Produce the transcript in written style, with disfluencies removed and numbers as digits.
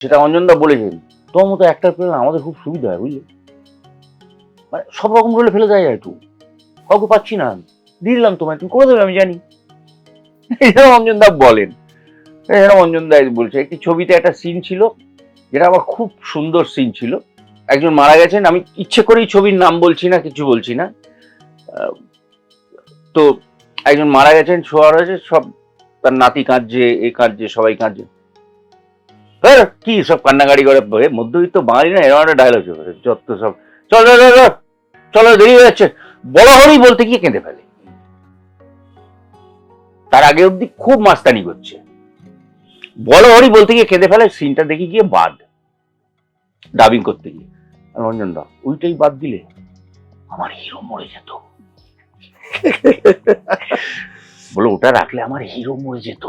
সেটা অঞ্জনদা বলেছেন, তোমার মতো অ্যাক্টর পেলে আমাদের খুব সুবিধা হয়, বুঝলে? মানে সব রকম রোলে ফেলে দেয় একটু, কাউকে পাচ্ছি না, দিয়ে দিলাম তোমায়, তুমি করে দেবে আমি জানি। এটা অঞ্জনদা বলেন। অঞ্জনদা বলছে একটি ছবিতে একটা সিন ছিল, যেটা আমার খুব সুন্দর সিন ছিল। একজন মারা গেছেন, আমি ইচ্ছে করেই ছবির নাম বলছি না, কিছু বলছি না। তো একজন মারা গেছেন, শোয়া রয়েছে, সব তার নাতি কাঁদছে, এ কাঁদছে, সবাই কাঁদছে। কি সব কান্নাকাটি করে, মধ্যবিত্ত বাঙালি না, এরকম একটা ডায়লগ যত সব, চল চলো দেরি হয়ে যাচ্ছে, বড় হরি বলতে গিয়ে কেঁদে ফেলে। তার আগে অব্দি খুব মাস্তানি করছে, বড় হরি বলতে গিয়ে কেঁদে ফেলে। সিনটা দেখি গিয়ে বাদ, ডাবিং করতে গিয়ে রঞ্জন দা ওইটাই বাদ দিলে আমার হিরো মরে যেত। বলে ওটা রাখলে আমার হিরো মরে যেত।